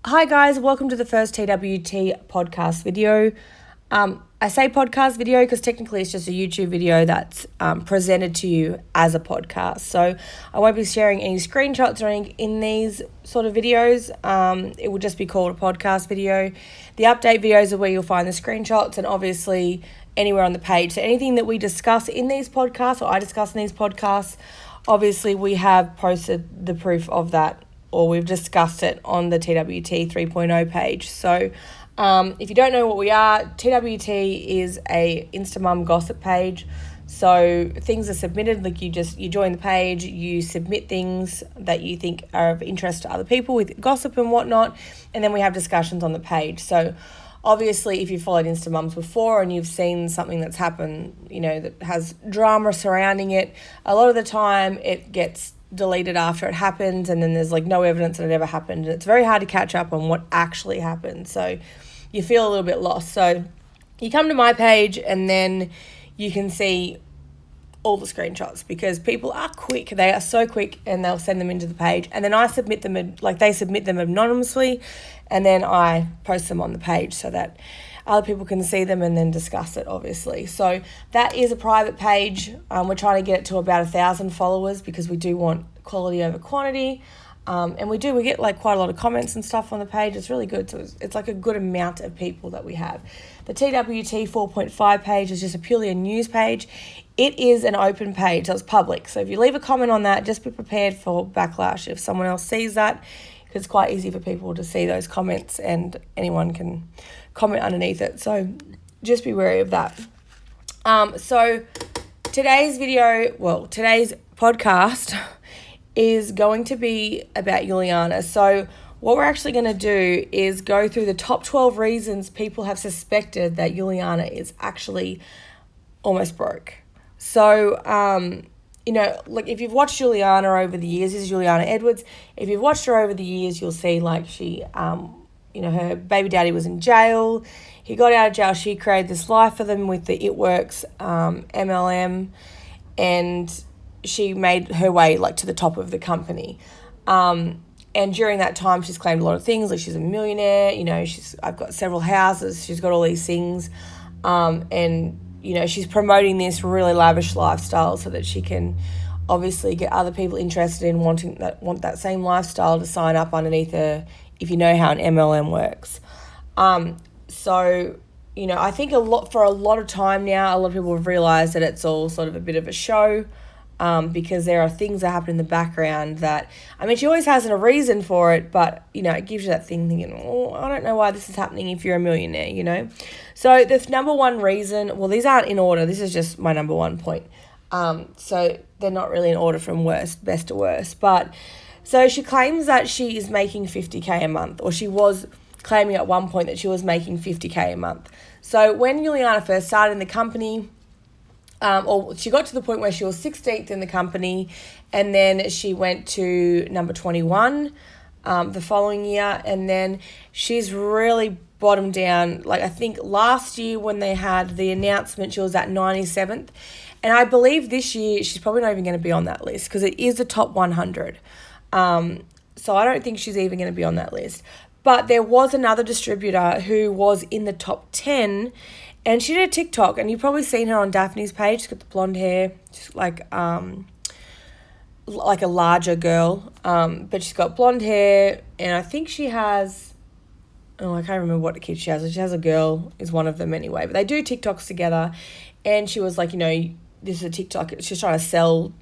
Hi guys, welcome to the first TWT podcast video. I say podcast video because technically it's just a YouTube video that's presented to you as a podcast. So I won't be sharing any screenshots or anything in these sort of videos. It will just be called a podcast video. The update videos are where you'll find the screenshots and obviously anywhere on the page. So anything that we discuss in these podcasts or I discuss in these podcasts, obviously we have posted the proof of that, or we've discussed it on the TWT 3.0 page. So if you don't know what we are, TWT is a Instamum gossip page. So things are submitted, like you join the page, you submit things that you think are of interest to other people with gossip and whatnot, and then we have discussions on the page. So obviously if you followed Instamums before and you've seen something that's happened, that has drama surrounding it, a lot of the time it gets deleted after it happens, and then there's no evidence that it ever happened, and it's very hard to catch up on what actually happened, so you feel a little bit lost. So you come to my page and then you can see all the screenshots, because people are quick. They are so quick, and they'll send them into the page, and then I submit them, they submit them anonymously, and then I post them on the page so that other people can see them and then discuss it, obviously. So that is a private page. We're trying to get it to about 1,000 followers because we do want quality over quantity. And we get quite a lot of comments and stuff on the page. It's really good. So it's a good amount of people that we have. The TWT 4.5 page is just purely a news page. It is an open page, so it's public. So if you leave a comment on that, just be prepared for backlash if someone else sees that. It's quite easy for people to see those comments, and anyone can comment underneath it. So just be wary of that. So today's podcast is going to be about Juliana. So what we're actually going to do is go through the top 12 reasons people have suspected that Juliana is actually almost broke. So, if you've watched Juliana over the years, this is Juliana Edwards. If you've watched her over the years, you'll see she, her baby daddy was in jail. He got out of jail. She created this life for them with the It Works MLM, and she made her way to the top of the company. And during that time, she's claimed a lot of things, she's a millionaire. I've got several houses. She's got all these things, and she's promoting this really lavish lifestyle so that she can obviously get other people interested in want that same lifestyle to sign up underneath her, if you know how an MLM works. I think for a lot of time now, a lot of people have realised that it's all sort of a bit of a show, because there are things that happen in the background that, she always has a reason for it, but, it gives you that thing thinking, I don't know why this is happening if you're a millionaire, So the number one reason, these aren't in order, this is just my number one point. So they're not really in order from best to worst. But so she claims that she is making $50K a month, or she was claiming at one point that she was making $50K a month. So when Juliana first started in the company, or she got to the point where she was 16th in the company, and then she went to number 21 the following year, and then she's really bottomed down. I think last year when they had the announcement, she was at 97th, and I believe this year she's probably not even going to be on that list because it is the top 100. So I don't think she's even going to be on that list. But there was another distributor who was in the top 10, and she did a TikTok, and you've probably seen her on Daphne's page. She's got the blonde hair, just like a larger girl, but she's got blonde hair, and I think she has, I can't remember what kid she has. She has a girl, is one of them anyway, but they do TikToks together, and she was like, this is a TikTok, she's trying to sell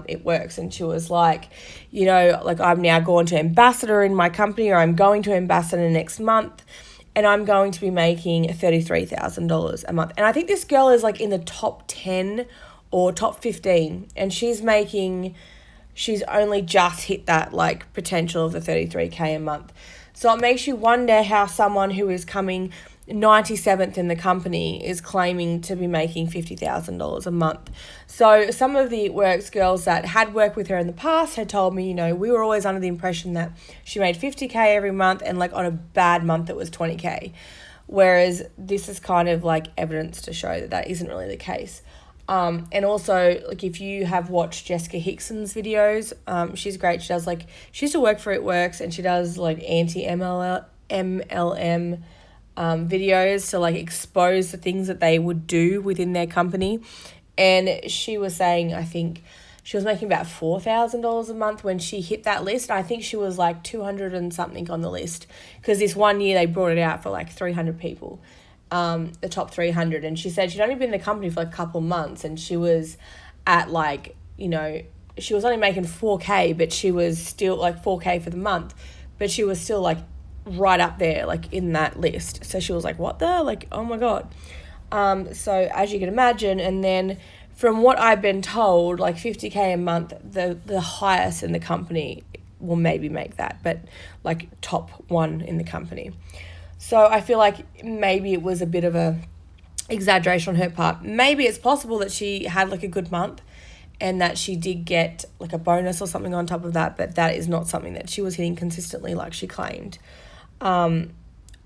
It Works, and she was like, I'm now going to ambassador in my company, or I'm going to ambassador next month, and I'm going to be making $33,000 a month. And I think this girl is in the top 10 or top 15, and she's only just hit that potential of the $33K a month. So it makes you wonder how someone who is coming 97th in the company is claiming to be making $50,000 a month. So some of the It Works girls that had worked with her in the past had told me, we were always under the impression that she made $50K every month, and on a bad month it was $20K. Whereas this is kind of evidence to show that isn't really the case. And also, like, if you have watched Jessica Hickson's videos, she's great. She does, like, she used to work for It Works, and she does, like, MLM videos to, like, expose the things that they would do within their company. And she was saying, I think she was making about $4,000 a month when she hit that list. I think she was like 200 and something on the list, because this one year they brought it out for like 300 people, the top 300. And she said she'd only been in the company for like a couple months, and she was at like, she was only making 4K, but she was still like 4K for the month, but she was still like right up there, like in that list. So she was like, what the, like, oh my God. So as you can imagine, and then from what I've been told, like 50K a month, the highest in the company will maybe make that, but like top one in the company. So I feel like maybe it was a bit of a exaggeration on her part. Maybe it's possible that she had like a good month and that she did get like a bonus or something on top of that, but that is not something that she was hitting consistently like she claimed.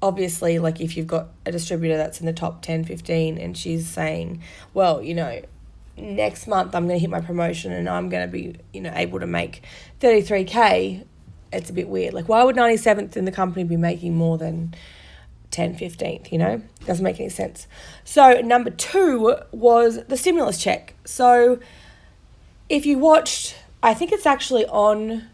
Obviously, like if you've got a distributor that's in the top 10, 15 and she's saying, well, next month I'm going to hit my promotion and I'm going to be, able to make 33K, it's a bit weird. Like, why would 97th in the company be making more than 10, 15th, Doesn't make any sense. So number 2 was the stimulus check. So if you watched, I think it's actually on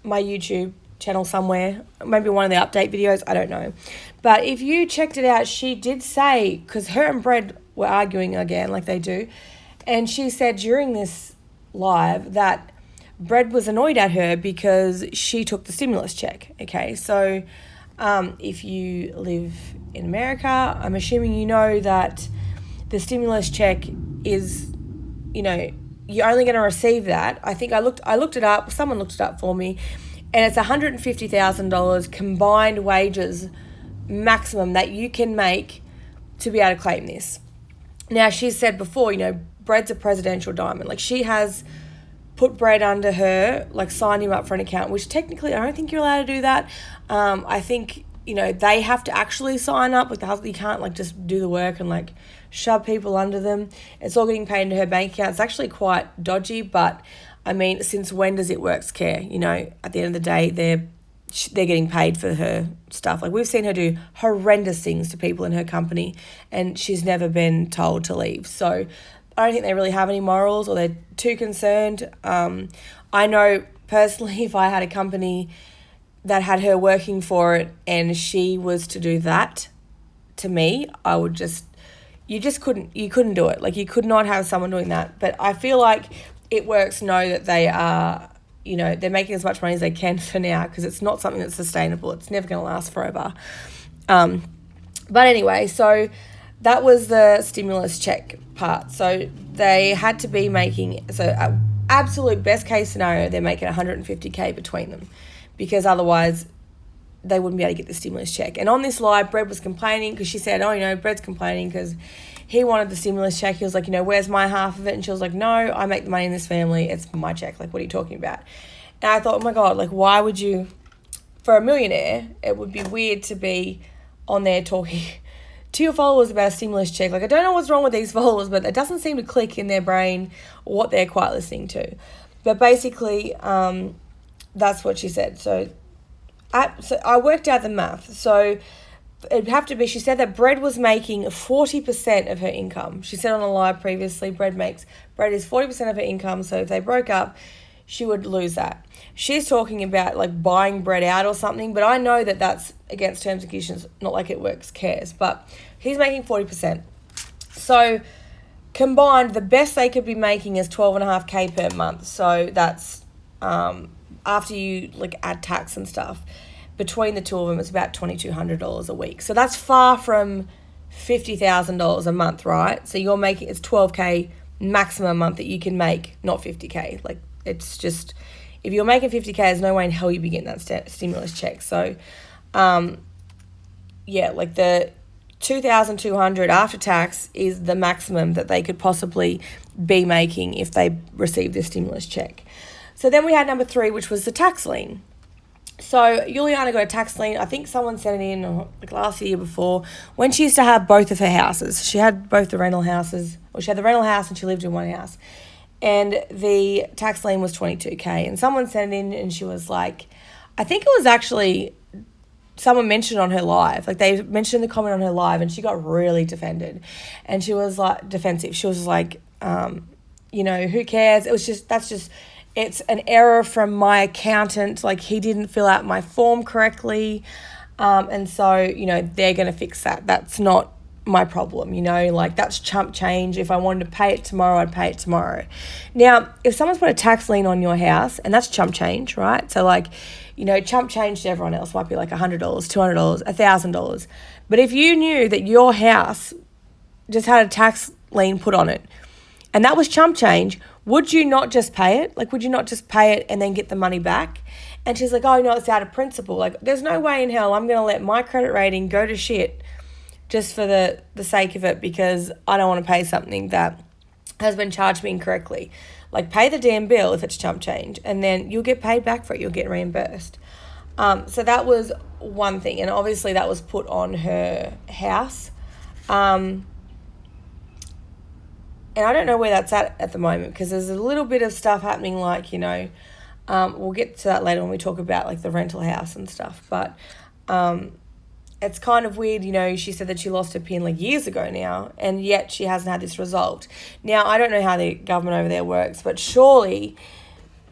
my YouTube channel somewhere, maybe one of the update videos, I don't know. But if you checked it out, she did say, because her and Brad were arguing again like they do, and she said during this live that Brad was annoyed at her because she took the stimulus check. Okay, so if you live in America, I'm assuming you know that the stimulus check is, you're only going to receive that. I think I looked it up. Someone looked it up for me, and it's $150,000 combined wages maximum that you can make to be able to claim this. Now, she said before, Brad's a presidential diamond. Like, she has put Brad under her, like signed him up for an account, which technically I don't think you're allowed to do that. I think, they have to actually sign up. Like, the husband, you can't like just do the work and like shove people under them. It's all getting paid into her bank account. It's actually quite dodgy, but I mean, since when does It Works care? At the end of the day, they're getting paid for her stuff. Like, we've seen her do horrendous things to people in her company, and she's never been told to leave. So I don't think they really have any morals, or they're too concerned. I know personally, if I had a company that had her working for it and she was to do that to me, I would you couldn't do it. Like, you could not have someone doing that. But I feel like It Works know that they are, they're making as much money as they can for now, because it's not something that's sustainable. It's never going to last forever. But anyway, so that was the stimulus check part. So they had to be making, absolute best case scenario, they're making 150K between them, because otherwise they wouldn't be able to get the stimulus check. And on this live, Brad was complaining because she said, Brad's complaining because he wanted the stimulus check. He was like, where's my half of it? And she was like, no, I make the money in this family. It's my check. Like, what are you talking about? And I thought, oh my God, like, why would you, for a millionaire, it would be weird to be on there talking to your followers about a stimulus check. Like, I don't know what's wrong with these followers, but it doesn't seem to click in their brain what they're quite listening to. But basically, that's what she said. So I worked out the math. So it'd have to be, she said that Brad was making 40% of her income. She said on a live previously, Brad is 40% of her income. So if they broke up, she would lose that. She's talking about like buying Brad out or something, but I know that that's against terms and conditions, not like It Works cares, but he's making 40%. So combined, the best they could be making is 12.5K per month. So that's after you like add tax and stuff. Between the two of them, it's about $2,200 a week. So that's far from $50,000 a month, right? So you're making, it's 12K maximum a month that you can make, not 50K. Like, it's just, if you're making 50K, there's no way in hell you'd be getting that stimulus check. So, yeah, like the $2,200 after tax is the maximum that they could possibly be making if they receive this stimulus check. So then we had number 3, which was the tax lien. So Juliana got a tax lien. I think someone sent it in like last year before, when she used to have both of her houses. She had both the rental houses, or she had the rental house and she lived in one house. And the tax lien was $22,000. And someone sent it in and she was like, I think it was actually someone mentioned on her live. Like they mentioned the comment on her live and she got really defended. And she was like defensive. She was like, who cares? It's an error from my accountant. Like he didn't fill out my form correctly. And so, they're going to fix that. That's not my problem, like that's chump change. If I wanted to pay it tomorrow, I'd pay it tomorrow. Now, if someone's put a tax lien on your house, and that's chump change, right? So like, chump change to everyone else might be like $100, $200, $1,000. But if you knew that your house just had a tax lien put on it, and that was chump change, would you not just pay it? Like, would you not just pay it and then get the money back? And she's like, oh, no, it's out of principle. Like, there's no way in hell I'm going to let my credit rating go to shit just for the sake of it because I don't want to pay something that has been charged me incorrectly. Like, pay the damn bill if it's chump change, and then you'll get paid back for it. You'll get reimbursed. So that was one thing, and obviously that was put on her house. And I don't know where that's at the moment because there's a little bit of stuff happening like, we'll get to that later when we talk about like the rental house and stuff. But it's kind of weird, she said that she lost her PIN like years ago now, and yet she hasn't had this resolved. Now, I don't know how the government over there works, but surely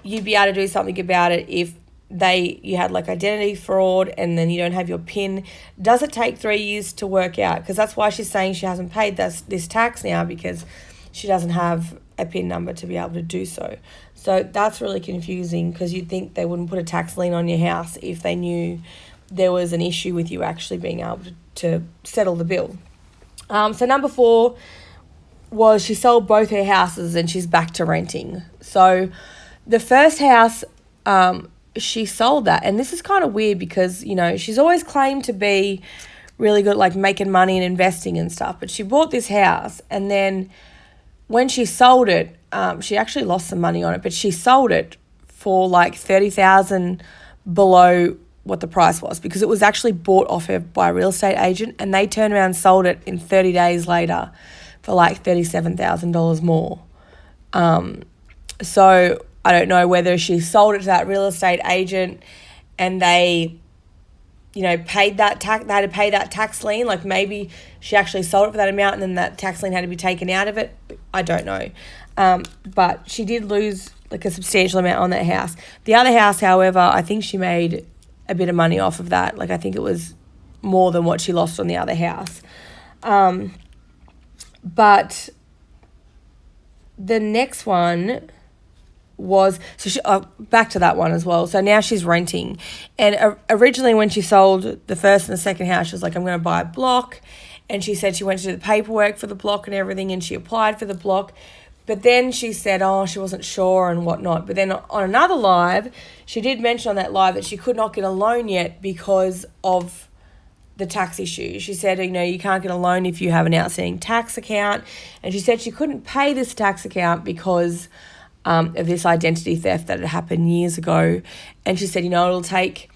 you'd be able to do something about it if you had like identity fraud and then you don't have your PIN. Does it take 3 years to work out? Because that's why she's saying she hasn't paid this tax now, because she doesn't have a PIN number to be able to do so. So that's really confusing because you'd think they wouldn't put a tax lien on your house if they knew there was an issue with you actually being able to settle the bill. So number 4 was she sold both her houses and she's back to renting. So the first house, she sold that. And this is kind of weird because, she's always claimed to be really good at like making money and investing and stuff. But she bought this house and then when she sold it, she actually lost some money on it, but she sold it for like $30,000 below what the price was because it was actually bought off her by a real estate agent and they turned around and sold it in 30 days later for like $37,000 more. So I don't know whether she sold it to that real estate agent and they, paid that tax, they had to pay that tax lien. Like maybe she actually sold it for that amount and then that tax lien had to be taken out of it. I don't know. But she did lose like a substantial amount on that house. The other house, however, I think she made a bit of money off of that. Like I think it was more than what she lost on the other house. But the next one was, so she, back to that one as well. So now she's renting. And originally when she sold the first and the second house, she was like, I'm going to buy a block. And she said she went to do the paperwork for the block and everything, and she applied for the block. But then she said, she wasn't sure and whatnot. But then on another live, she did mention on that live that she could not get a loan yet because of the tax issue. She said, you can't get a loan if you have an outstanding tax account. And she said she couldn't pay this tax account because of this identity theft that had happened years ago. And she said, it'll take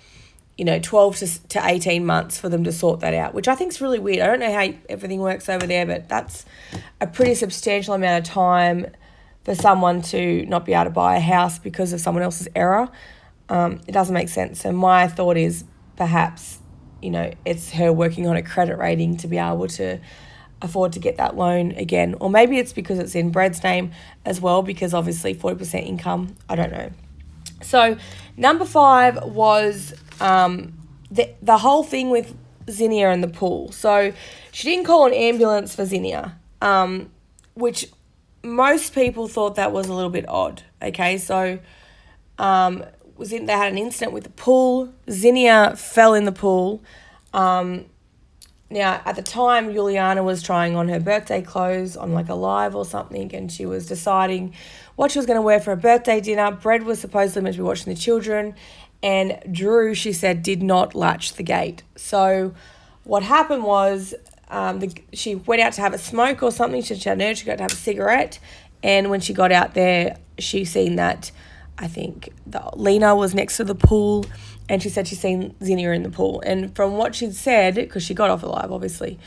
12 to 18 months for them to sort that out, which I think is really weird. I don't know how everything works over there, but that's a pretty substantial amount of time for someone to not be able to buy a house because of someone else's error. It doesn't make sense. So my thought is perhaps, it's her working on a credit rating to be able to afford to get that loan again. Or maybe it's because it's in Brad's name as well, because obviously 40% income. I don't know. So number 5 was the whole thing with Zinnia and the pool. So she didn't call an ambulance for Zinnia, which most people thought that was a little bit odd. Okay, so they had an incident with the pool. Zinnia fell in the pool. Now, at the time, Juliana was trying on her birthday clothes on like a live or something, and she was deciding what she was going to wear for her birthday dinner. Brad was supposedly meant to be watching the children, and Drew, she said, did not latch the gate. So what happened was she went out to have a smoke or something. She had an urge to go to have a cigarette, and when she got out there, she seen that I think Lena was next to the pool, and she said she'd seen Zinnia in the pool. And from what she'd said, because she got off the live, obviously,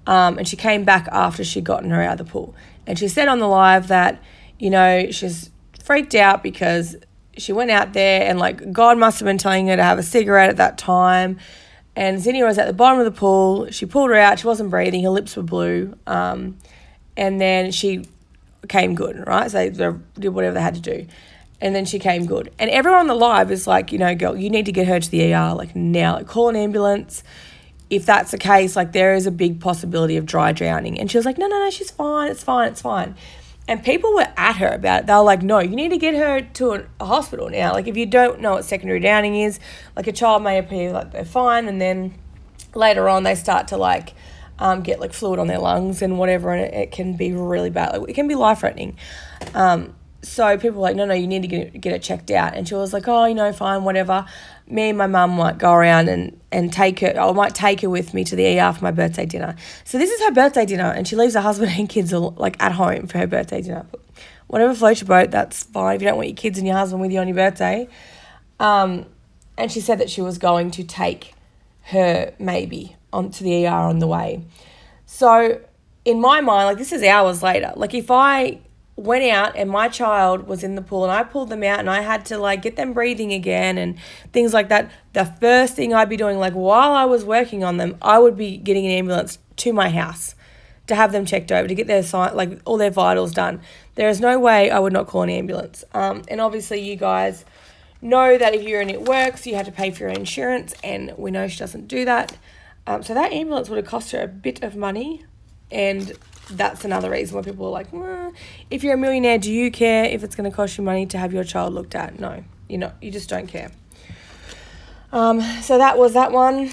and she came back after she'd gotten her out of the pool. And she said on the live that, she's freaked out because she went out there and, like, God must have been telling her to have a cigarette at that time. And Zinnia was at the bottom of the pool. She pulled her out. She wasn't breathing. Her lips were blue. And then she came good, right? So they did whatever they had to do. And then she came good. And everyone on the live is like, girl, you need to get her to the ER, like, now. Like, call an ambulance. If that's the case, like, there is a big possibility of dry drowning. And she was like, no, she's fine. It's fine. And people were at her about it. They were like, no, you need to get her to a hospital now. Like, if you don't know what secondary drowning is, like, a child may appear like they're fine, and then later on they start to, like, get, like, fluid on their lungs and whatever, and it can be really bad. Like, it can be life-threatening. So people were like, no, you need to get it checked out. And she was like, oh, fine, whatever. Me and my mum might go around and take her, I might take her with me to the ER for my birthday dinner. So this is her birthday dinner, and she leaves her husband and kids, like, at home for her birthday dinner. Whatever floats your boat, that's fine if you don't want your kids and your husband with you on your birthday. And she said that she was going to take her maybe onto the ER on the way. So in my mind, like, this is hours later. Like, if I went out and my child was in the pool and I pulled them out and I had to, like, get them breathing again and things like that, the first thing I'd be doing, like, while I was working on them, I would be getting an ambulance to my house to have them checked over, to get their like, all their vitals done. There is no way I would not call an ambulance. And obviously you guys know that if you're in It Works, you have to pay for your insurance, and we know she doesn't do that. So that ambulance would have cost her a bit of money, and that's another reason why people are like, if you're a millionaire, do you care if it's going to cost you money to have your child looked at? No, you just don't care. So that was that one.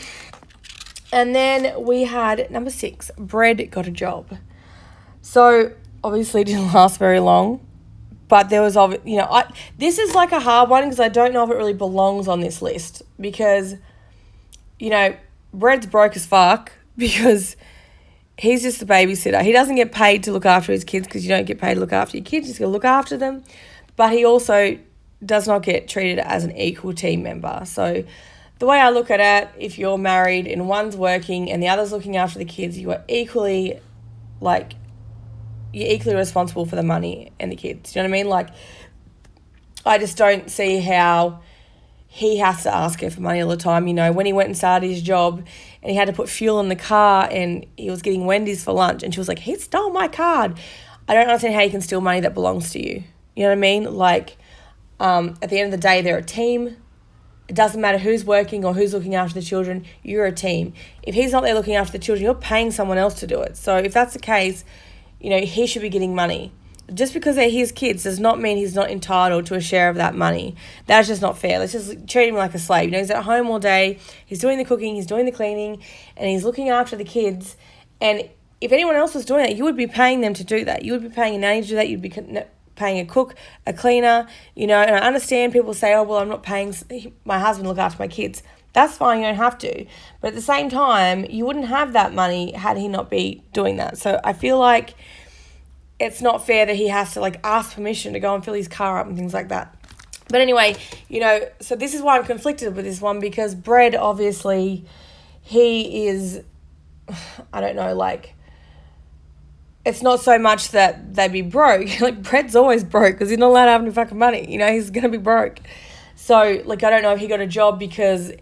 And then we had number 6, Bread got a job. So obviously it didn't last very long, but there was, this is like a hard one because I don't know if it really belongs on this list because, Bread's broke as fuck because he's just a babysitter. He doesn't get paid to look after his kids because you don't get paid to look after your kids. You just got to look after them. But he also does not get treated as an equal team member. So the way I look at it, if you're married and one's working and the other's looking after the kids, you're equally responsible for the money and the kids. Do you know what I mean? Like, I just don't see how he has to ask her for money all the time. When he went and started his job and he had to put fuel in the car and he was getting Wendy's for lunch and she was like, he stole my card. I don't understand how you can steal money that belongs to you. You know what I mean? Like, at the end of the day, they're a team. It doesn't matter who's working or who's looking after the children. You're a team. If he's not there looking after the children, you're paying someone else to do it. So if that's the case, he should be getting money. Just because they're his kids does not mean he's not entitled to a share of that money. That's just not fair. Let's just treat him like a slave. He's at home all day. He's doing the cooking. He's doing the cleaning. And he's looking after the kids. And if anyone else was doing that, you would be paying them to do that. You would be paying a nanny to do that. You'd be paying a cook, a cleaner. And I understand people say, oh, well, I'm not paying my husband to look after my kids. That's fine. You don't have to. But at the same time, you wouldn't have that money had he not be doing that. So I feel like it's not fair that he has to, like, ask permission to go and fill his car up and things like that. But anyway, so this is why I'm conflicted with this one, because Bread, obviously, he is, I don't know, like, it's not so much that they be broke. Like, Bread's always broke because he's not allowed to have any fucking money. He's going to be broke. So, like, I don't know if he got a job because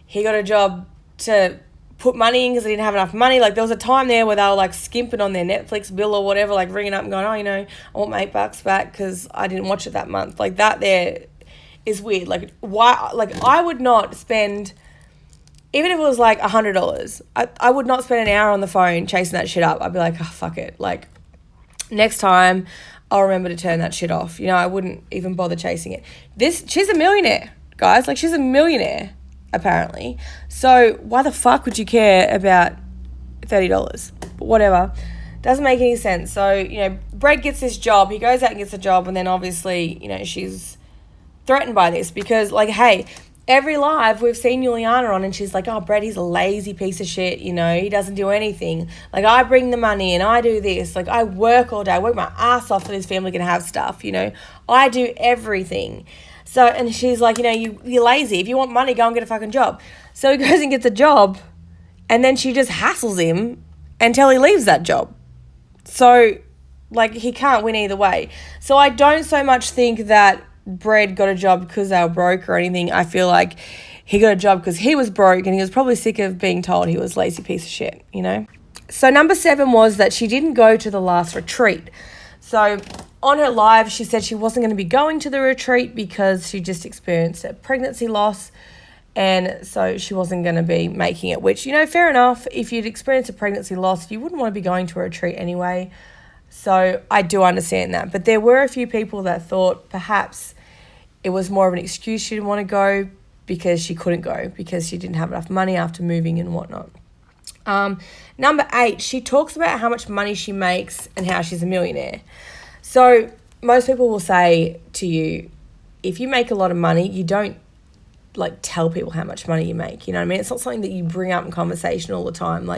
he got a job to put money in because they didn't have enough money. Like, there was a time there where they were, like, skimping on their Netflix bill or whatever, like, ringing up and going, I want my $8 back because I didn't watch it that month. Like, that there is weird. Like, why? Like, I would not spend, even if it was, like, $100, I would not spend an hour on the phone chasing that shit up. I'd be like, oh, fuck it. Like, next time I'll remember to turn that shit off. I wouldn't even bother chasing it. She's a millionaire, guys. Like, she's a millionaire, apparently. So why the fuck would you care about $30? But whatever. Doesn't make any sense. So, Brett gets this job. He goes out and gets a job, and then obviously, she's threatened by this because, like, hey, every live we've seen Juliana on and she's like, oh, Brett, he's a lazy piece of shit, he doesn't do anything. Like, I bring the money and I do this. Like, I work all day. I work my ass off so this family can have stuff, I do everything. So, and she's like, you're lazy. If you want money, go and get a fucking job. So he goes and gets a job, and then she just hassles him until he leaves that job. So, like, he can't win either way. So I don't so much think that Brad got a job because they were broke or anything. I feel like he got a job because he was broke, and he was probably sick of being told he was a lazy piece of shit, So number 7 was that she didn't go to the last retreat. So on her live, she said she wasn't going to be going to the retreat because she just experienced a pregnancy loss, and so she wasn't going to be making it, which, fair enough. If you'd experienced a pregnancy loss, you wouldn't want to be going to a retreat anyway. So I do understand that. But there were a few people that thought perhaps it was more of an excuse she didn't want to go because she couldn't go because she didn't have enough money after moving and whatnot. Number 8, she talks about how much money she makes and how she's a millionaire. So most people will say to you, if you make a lot of money, you don't tell people how much money you make. You know what I mean? It's not something that you bring up in conversation all the time.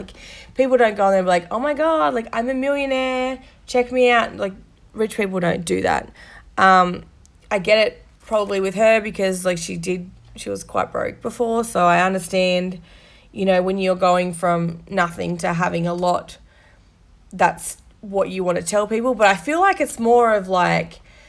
People don't go there and be like, oh my God, I'm a millionaire, check me out. Rich people don't do that. I get it probably with her because she was quite broke before. So I understand, when you're going from nothing to having a lot, that's what you want to tell people. But I feel like it's more of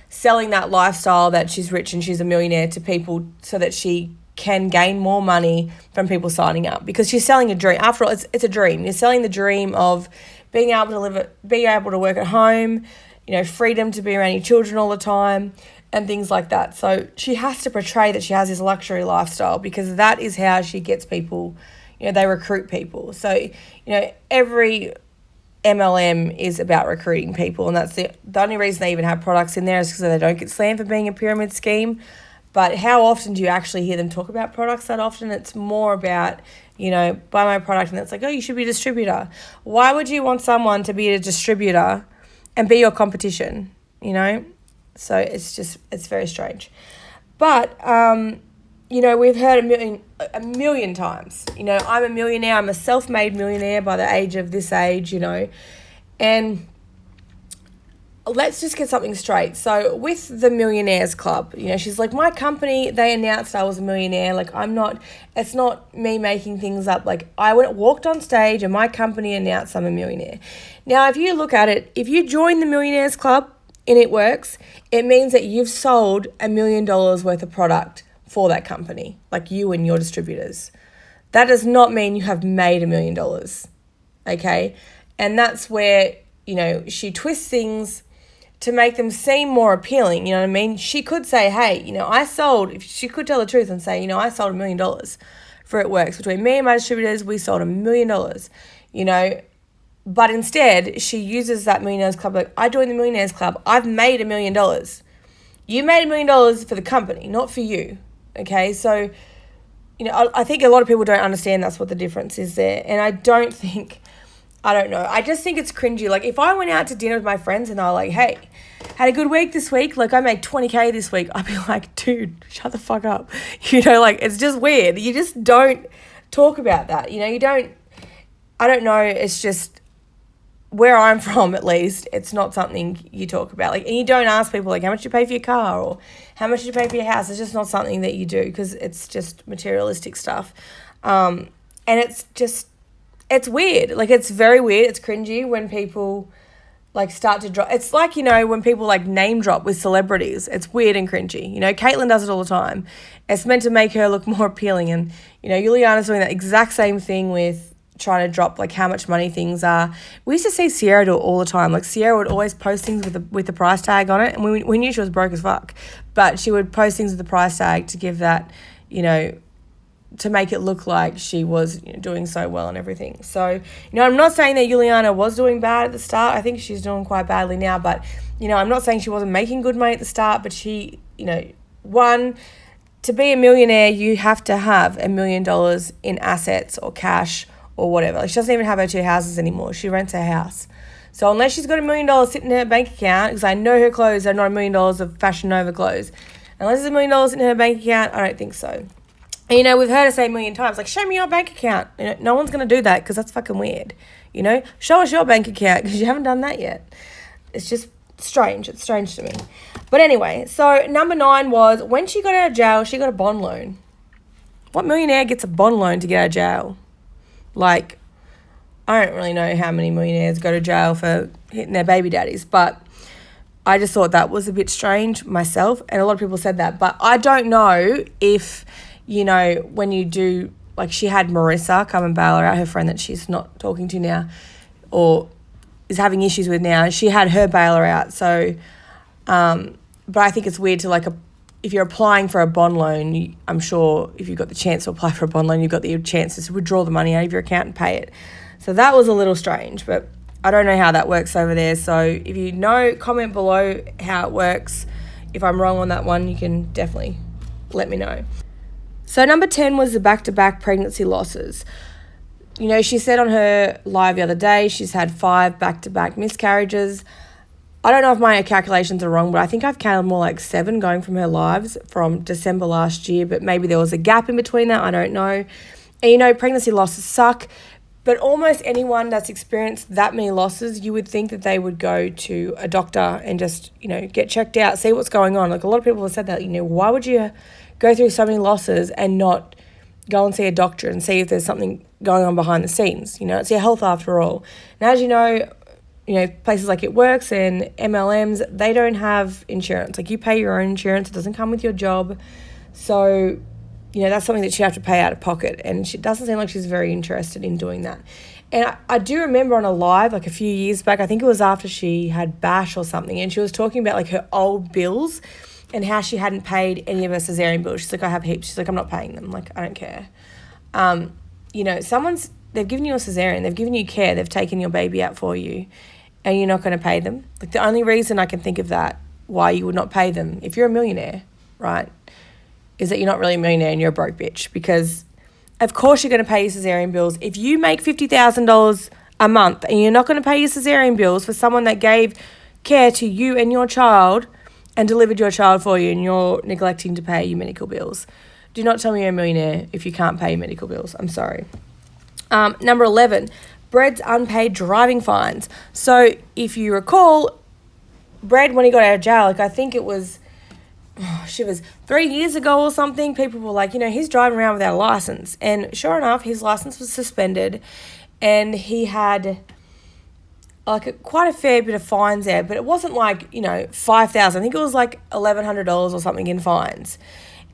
selling that lifestyle that she's rich and she's a millionaire to people so that she can gain more money from people signing up, because she's selling a dream. After all, it's a dream. You're selling the dream of being able to work at home, freedom to be around your children all the time and things like that. So she has to portray that she has this luxury lifestyle because that is how she gets people, they recruit people. So, every MLM is about recruiting people, and that's the only reason they even have products in there is because they don't get slammed for being a pyramid scheme. But how often do you actually hear them talk about products? That often it's more about, buy my product, and it's like, oh, you should be a distributor. Why would you want someone to be a distributor and be your competition, So it's very strange. But, we've heard a million times, I'm a millionaire, I'm a self-made millionaire by the age of this age, and let's just get something straight. So with the Millionaires Club, she's like, my company, they announced I was a millionaire. It's not me making things up. I walked on stage and my company announced I'm a millionaire. Now, if you look at it, if you join the Millionaires Club and it works, it means that you've sold $1 million worth of product for that company, you and your distributors. That does not mean you have made $1 million, okay? And that's where, she twists things to make them seem more appealing, you know what I mean? She could say, hey, if she could tell the truth and say, I sold $1 million for It Works. Between me and my distributors, we sold $1 million, But instead, she uses that Millionaires Club, I joined the Millionaires Club, I've made $1 million. You made $1 million for the company, not for you. Okay, so, I think a lot of people don't understand that's what the difference is there. And I don't know. I just think it's cringy. If I went out to dinner with my friends and they were like, hey, had a good week this week. I made $20K this week. I'd be like, dude, shut the fuck up. It's just weird. You just don't talk about that. You don't, I don't know. It's just where I'm from, at least, it's not something you talk about. And you don't ask people, how much you pay for your car or how much you pay for your house. It's just not something that you do because it's just materialistic stuff. And it's weird. It's very weird. It's cringy when people, start to drop. It's when people, name drop with celebrities. It's weird and cringy. Caitlyn does it all the time. It's meant to make her look more appealing. And, Juliana's doing that exact same thing with trying to drop how much money things are. We used to see Sierra do it all the time. Sierra would always post things with the price tag on it, and we knew she was broke as fuck, but she would post things with the price tag to give that, to make it look like she was doing so well and everything. So, I'm not saying that Juliana was doing bad at the start. I think she's doing quite badly now, but, I'm not saying she wasn't making good money at the start, but she, to be a millionaire, you have to have $1 million in assets or cash or whatever. She doesn't even have her 2 houses anymore. She rents her house. So unless she's got $1 million sitting in her bank account, because I know her clothes are not $1 million of Fashion Nova clothes, unless there's $1 million sitting in her bank account, I don't think so. And, we've heard her say a million times, show me your bank account. No one's going to do that because that's fucking weird. Show us your bank account because you haven't done that yet. It's just strange. It's strange to me. But anyway, so number 9 was when she got out of jail, she got a bond loan. What millionaire gets a bond loan to get out of jail? Like, I don't really know how many millionaires go to jail for hitting their baby daddies, but I just thought that was a bit strange myself, and a lot of people said that. But I don't know if, when you do, like she had Marissa come and bail her out, her friend that she's not talking to now or is having issues with now. She had her bail her out. So, but I think it's weird to if you're applying for a bond loan, I'm sure if you've got the chance to apply for a bond loan, you've got the chance to withdraw the money out of your account and pay it. So that was a little strange, but I don't know how that works over there. So if you know, comment below how it works. If I'm wrong on that one, you can definitely let me know. So number 10 was the back-to-back pregnancy losses. She said on her live the other day, she's had 5 back-to-back miscarriages. I don't know if my calculations are wrong, but I think I've counted more like 7 going from her lives from December last year, but maybe there was a gap in between that. I don't know. And pregnancy losses suck, but almost anyone that's experienced that many losses, you would think that they would go to a doctor and just, get checked out, see what's going on. Like a lot of people have said that, why would you go through so many losses and not go and see a doctor and see if there's something going on behind the scenes? It's your health after all. And as you know, places like It Works and MLMs, they don't have insurance. Like you pay your own insurance. It doesn't come with your job. So, that's something that you have to pay out of pocket. And it doesn't seem like she's very interested in doing that. And I do remember on a live, like a few years back, I think it was after she had BASH or something, and she was talking about like her old bills and how she hadn't paid any of her cesarean bills. She's like, I have heaps. She's like, I'm not paying them. Like, I don't care. They've given you a cesarean. They've given you care. They've taken your baby out for you. And you're not going to pay them? Like the only reason I can think of that, why you would not pay them, if you're a millionaire, right, is that you're not really a millionaire and you're a broke bitch. Because of course you're going to pay your cesarean bills. If you make $50,000 a month and you're not going to pay your cesarean bills for someone that gave care to you and your child and delivered your child for you and you're neglecting to pay your medical bills, do not tell me you're a millionaire if you can't pay your medical bills. I'm sorry. Number 11. Bred's unpaid driving fines. So if you recall, Bred, when he got out of jail, I think it was, 3 years ago or something, people were like, he's driving around without a license. And sure enough, his license was suspended and he had quite a fair bit of fines there, but it wasn't $5,000. I think it was $1,100 or something in fines.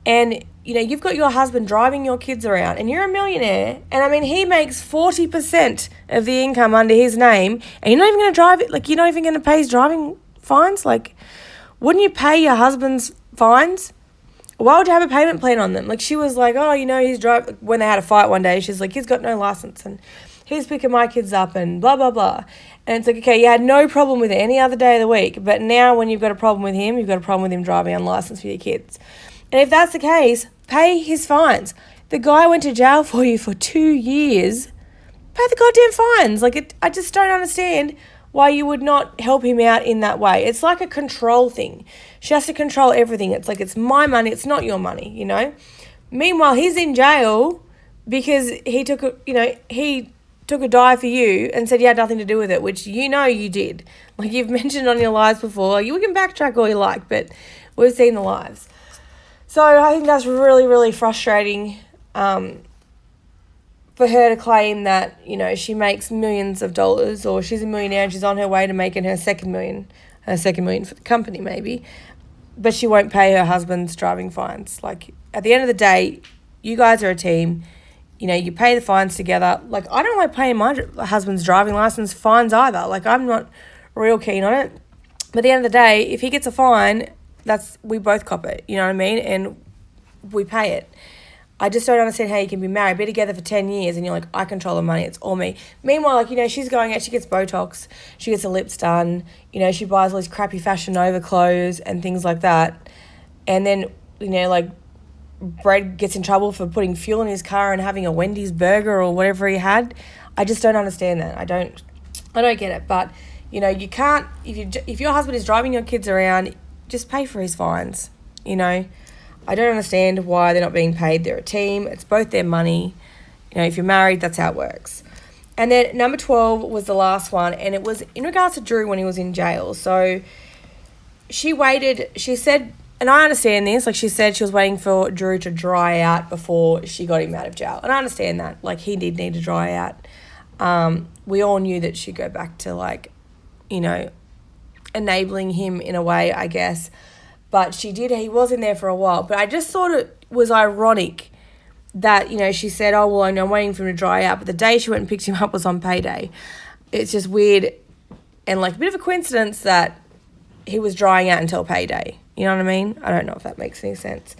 And, you've got your husband driving your kids around and you're a millionaire. And, he makes 40% of the income under his name and you're not even going to drive it. You're not even going to pay his driving fines. Wouldn't you pay your husband's fines? Why would you have a payment plan on them? She was like, oh, he's driving. When they had a fight one day, she's like, he's got no license and he's picking my kids up and blah, blah, blah. And it's like, okay, you had no problem with it any other day of the week. But now when you've got a problem with him, you've got a problem with him driving unlicensed with your kids. And if that's the case, pay his fines. The guy went to jail for you for 2 years. Pay the goddamn fines. I just don't understand why you would not help him out in that way. It's like a control thing. She has to control everything. It's like, it's my money, it's not your money, Meanwhile, he's in jail because he took a dive for you and said you had nothing to do with it, which you did. You've mentioned on your lives before. You can backtrack all you like, but we've seen the lives. So I think that's really, really frustrating for her to claim that, she makes millions of dollars or she's a millionaire and she's on her way to making her second million for the company maybe, but she won't pay her husband's driving fines. At the end of the day, you guys are a team. You pay the fines together. I don't like paying my husband's driving license fines either. I'm not real keen on it. But at the end of the day, if he gets a fine, we both cop it, you know what I mean? And we pay it. I just don't understand how you can be married, be together for 10 years, and you're like, I control the money, it's all me. Meanwhile, she's going out, she gets Botox, she gets her lips done, she buys all these crappy Fashion Nova clothes and things like that. And then, Brad gets in trouble for putting fuel in his car and having a Wendy's burger or whatever he had. I just don't understand that. I don't get it. But, you can't, if your husband is driving your kids around, just pay for his fines, I don't understand why they're not being paid. They're a team. It's both their money. If you're married, that's how it works. And then number 12 was the last one, and it was in regards to Drew when he was in jail. So she waited, she said, and I understand this, like she said she was waiting for Drew to dry out before she got him out of jail. And I understand that, like he did need to dry out. We all knew that she'd go back to like, you know, enabling him in a way, I guess. But he was in there for a while. But I just thought it was ironic that, you know, she said, oh, well, I'm waiting for him to dry out. But the day she went and picked him up was on payday. It's just weird and like a bit of a coincidence that he was drying out until payday. You know what I mean? I don't know if that makes any sense.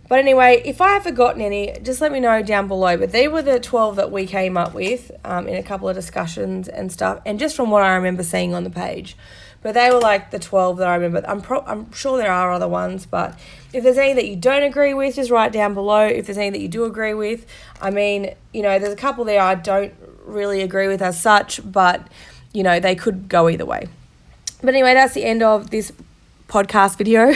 But anyway, if I have forgotten any, just let me know down below. But they were the 12 that we came up with in a couple of discussions and stuff. And just from what I remember seeing on the page. But they were like the 12 that I remember. I'm sure there are other ones. But if there's any that you don't agree with, just write down below. If there's any that you do agree with. I mean, you know, there's a couple there I don't really agree with as such. But, you know, they could go either way. But anyway, that's the end of this podcast video.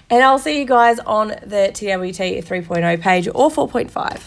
And I'll see you guys on the TWT 3.0 page or 4.5.